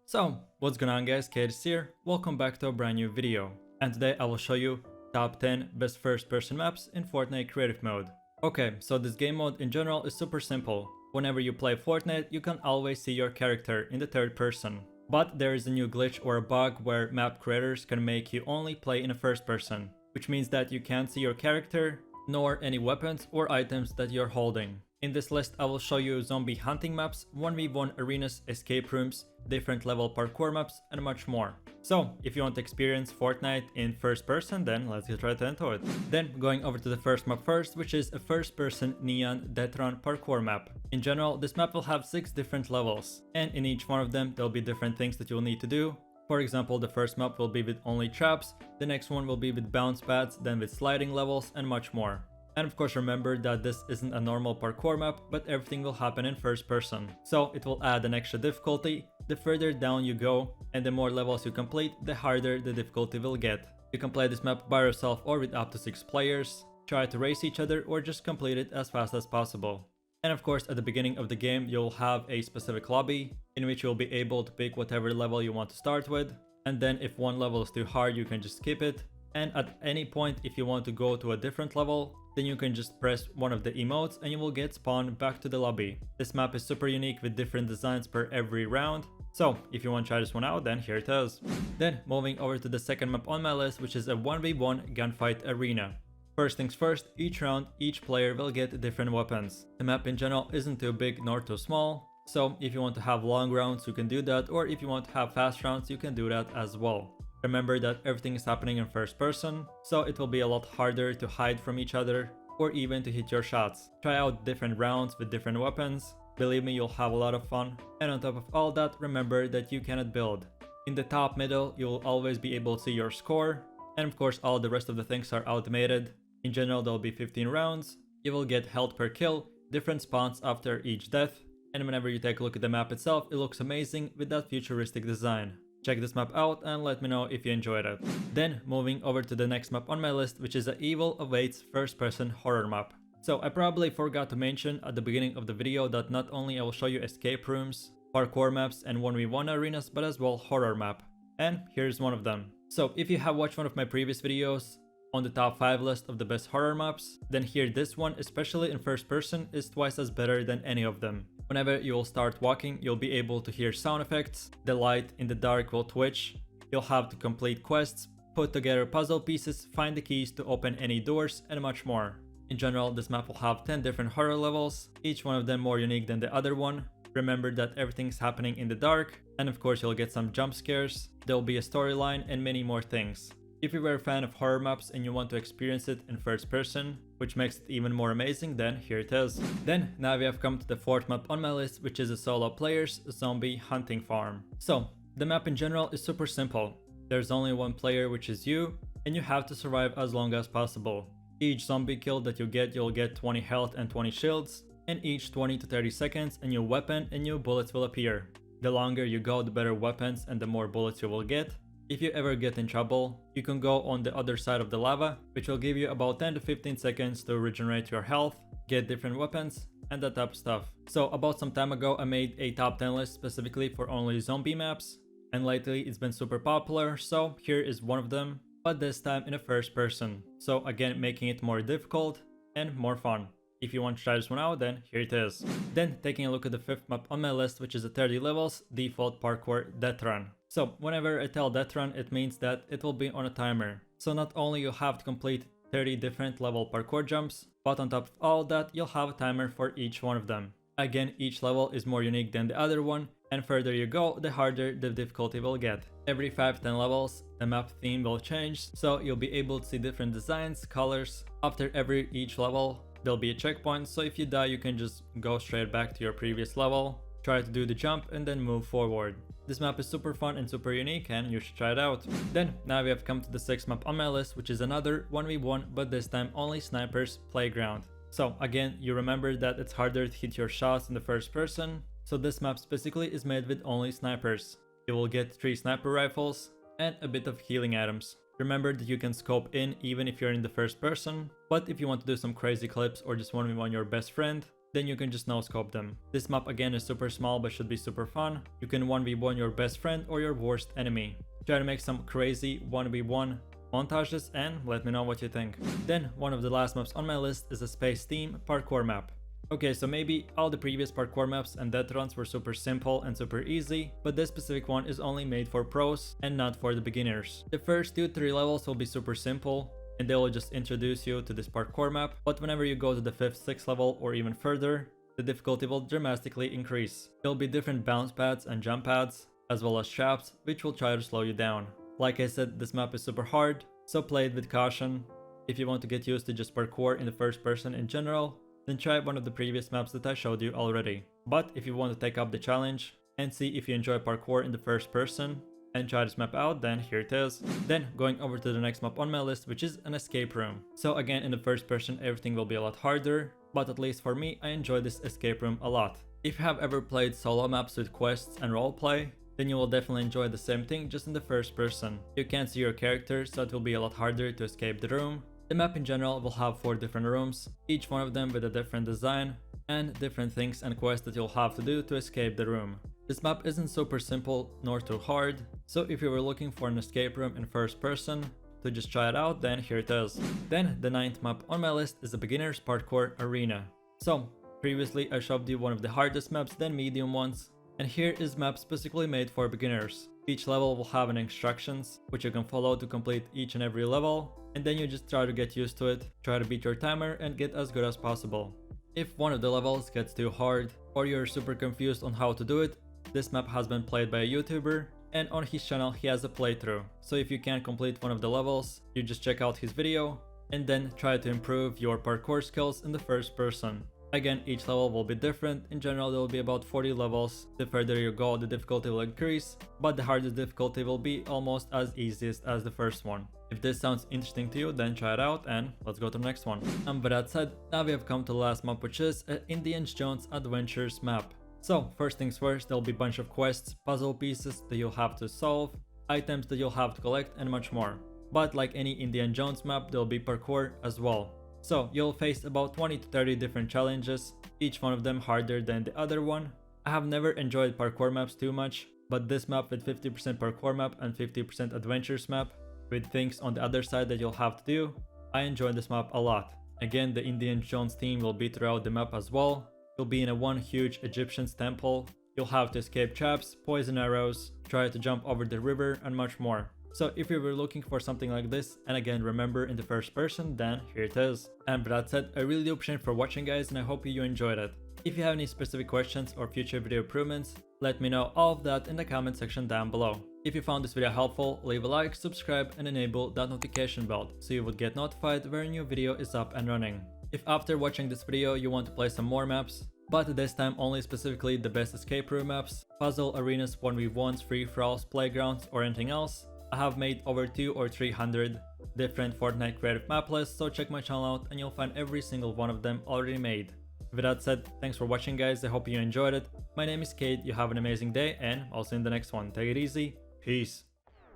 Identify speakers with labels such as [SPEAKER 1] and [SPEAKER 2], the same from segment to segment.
[SPEAKER 1] So, what's going on guys, Kaid is here, welcome back to a brand new video. And today I will show you top 10 best first person maps in Fortnite creative mode. Okay, so this game mode in general is super simple. Whenever you play Fortnite, you can always see your character in the third person. But there is a new glitch or a bug where map creators can make you only play in a first person, which means that you can't see your character, nor any weapons or items that you're holding. In this list I will show you zombie hunting maps, 1v1 arenas, escape rooms, different level parkour maps and much more. So if you want to experience Fortnite in first person, then let's get right into it. Then going over to the first map first, which is a first person neon death run parkour map. In general, this map will have 6 different levels, and in each one of them there'll be different things that you'll need to do. For example, the first map will be with only traps, the next one will be with bounce pads, then with sliding levels and much more. And of course remember that this isn't a normal parkour map, but everything will happen in first person. So it will add an extra difficulty the further down you go, and the more levels you complete, the harder the difficulty will get. You can play this map by yourself or with up to 6 players, try to race each other or just complete it as fast as possible. And of course at the beginning of the game you'll have a specific lobby in which you'll be able to pick whatever level you want to start with, and then if one level is too hard you can just skip it. And at any point if you want to go to a different level, then you can just press one of the emotes and you will get spawned back to the lobby. This map is super unique with different designs per every round. So if you want to try this one out, then here it is. Then moving over to the second map on my list, which is a 1v1 gunfight arena. First things first, each round each player will get different weapons. The map in general isn't too big nor too small, so if you want to have long rounds you can do that, or if you want to have fast rounds you can do that as well. Remember that everything is happening in first person, so it will be a lot harder to hide from each other or even to hit your shots. Try out different rounds with different weapons, believe me you'll have a lot of fun. And on top of all that, remember that you cannot build. In the top middle you'll always be able to see your score, and of course all the rest of the things are automated. In general there'll be 15 rounds, you will get health per kill, different spawns after each death, and whenever you take a look at the map itself it looks amazing with that futuristic design. Check this map out and let me know if you enjoyed it. Then moving over to the next map on my list, which is a Evil Awaits first person horror map. So I probably forgot to mention at the beginning of the video that not only I will show you escape rooms, parkour maps and 1v1 arenas, but as well horror map. And here's one of them. So if you have watched one of my previous videos on the top 5 list of the best horror maps, then here this one, especially in first person, is twice as better than any of them. Whenever you will start walking, you'll be able to hear sound effects, the light in the dark will twitch, you'll have to complete quests, put together puzzle pieces, find the keys to open any doors and much more. In general, this map will have 10 different horror levels, each one of them more unique than the other one. Remember that everything's happening in the dark, and of course you'll get some jump scares, there'll be a storyline and many more things. If you were a fan of horror maps and you want to experience it in first person, which makes it even more amazing, then here it is. Then now we have come to the fourth map on my list, which is a solo player's zombie hunting farm. So the map in general is super simple. There's only one player, which is you, and you have to survive as long as possible. Each zombie kill that you get, you'll get 20 health and 20 shields, and each 20 to 30 seconds a new weapon and new bullets will appear. The longer you go, the better weapons and the more bullets you will get. If you ever get in trouble, you can go on the other side of the lava, which will give you about 10 to 15 seconds to regenerate your health, get different weapons, and that type of stuff. So about some time ago I made a top 10 list specifically for only zombie maps, and lately it's been super popular, so here is one of them, but this time in a first person. So again, making it more difficult and more fun. If you want to try this one out, then here it is. Then taking a look at the fifth map on my list, which is a 30 levels default parkour death run. So whenever I tell death run, it means that it will be on a timer. So not only you have to complete 30 different level parkour jumps, but on top of all that you'll have a timer for each one of them. Again, each level is more unique than the other one, and further you go, the harder the difficulty will get. Every 5-10 levels, the map theme will change, so you'll be able to see different designs, colors. After each level, there'll be a checkpoint, so if you die you can just go straight back to your previous level, try to do the jump and then move forward. This map is super fun and super unique and you should try it out. Then now we have come to the sixth map on my list, which is another 1v1 but this time only snipers playground. So again, you remember that it's harder to hit your shots in the first person, so this map specifically is made with only snipers. You will get 3 sniper rifles and a bit of healing items. Remember that you can scope in even if you're in the first person, but if you want to do some crazy clips or just 1v1 your best friend, then you can just no-scope them. This map again is super small but should be super fun. You can 1v1 your best friend or your worst enemy. Try to make some crazy 1v1 montages and let me know what you think. Then one of the last maps on my list is a space theme parkour map. Okay, so maybe all the previous parkour maps and death runs were super simple and super easy, but this specific one is only made for pros and not for the beginners. The first 2-3 levels will be super simple and they will just introduce you to this parkour map, but whenever you go to the 5th, 6th level or even further, the difficulty will dramatically increase. There will be different bounce pads and jump pads, as well as traps, which will try to slow you down. Like I said, this map is super hard, so play it with caution. If you want to get used to just parkour in the first person in general, then try one of the previous maps that I showed you already. But if you want to take up the challenge and see if you enjoy parkour in the first person and try this map out, then here it is. Then going over to the next map on my list, which is an escape room. So again, in the first person everything will be a lot harder, but at least for me I enjoy this escape room a lot. If you have ever played solo maps with quests and roleplay, then you will definitely enjoy the same thing just in the first person. You can't see your character, so it will be a lot harder to escape the room. The map in general will have 4 different rooms, each one of them with a different design and different things and quests that you'll have to do to escape the room. This map isn't super simple nor too hard, so if you were looking for an escape room in first person to just try it out, then here it is. Then the 9th map on my list is a beginner's parkour arena. So previously I showed you one of the hardest maps, then medium ones, and here is map specifically made for beginners. Each level will have an instructions which you can follow to complete each and every level, and then you just try to get used to it, try to beat your timer and get as good as possible. If one of the levels gets too hard or you're super confused on how to do it, this map has been played by a YouTuber and on his channel he has a playthrough. So if you can't complete one of the levels, you just check out his video and then try to improve your parkour skills in the first person. Again, each level will be different. In general, there will be about 40 levels. The further you go, the difficulty will increase, but the hardest difficulty will be almost as easiest as the first one. If this sounds interesting to you, then try it out and let's go to the next one. And with that said, now we have come to the last map, which is an Indiana Jones Adventures map. So first things first, there'll be a bunch of quests, puzzle pieces that you'll have to solve, items that you'll have to collect and much more. But like any Indiana Jones map, there'll be parkour as well. So you'll face about 20 to 30 different challenges, each one of them harder than the other one. I have never enjoyed parkour maps too much, but this map with 50% parkour map and 50% adventures map, with things on the other side that you'll have to do, I enjoy this map a lot. Again, the Indiana Jones theme will be throughout the map as well. You'll be in a one huge Egyptian temple, you'll have to escape traps, poison arrows, try to jump over the river and much more. So if you were looking for something like this, and again remember in the first person, then here it is. And with that said, I really do appreciate for watching guys and I hope you enjoyed it. If you have any specific questions or future video improvements, let me know all of that in the comment section down below. If you found this video helpful, leave a like, subscribe and enable that notification bell so you would get notified when a new video is up and running. If after watching this video you want to play some more maps, but this time only specifically the best escape room maps, puzzle arenas, 1v1s, free-for-alls, playgrounds or anything else, I have made over 200 or 300 different Fortnite creative map lists, so check my channel out and you'll find every single one of them already made. With that said, thanks for watching guys, I hope you enjoyed it. My name is Kaid, you have an amazing day and I'll see you in the next one. Take it easy, peace.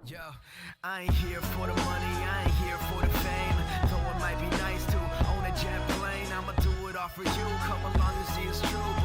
[SPEAKER 2] Yo, I ain't here for the money, I ain't here for the fame. Though it might be nice to own a jet plane, I'ma do it all for you. Come along and see it's true.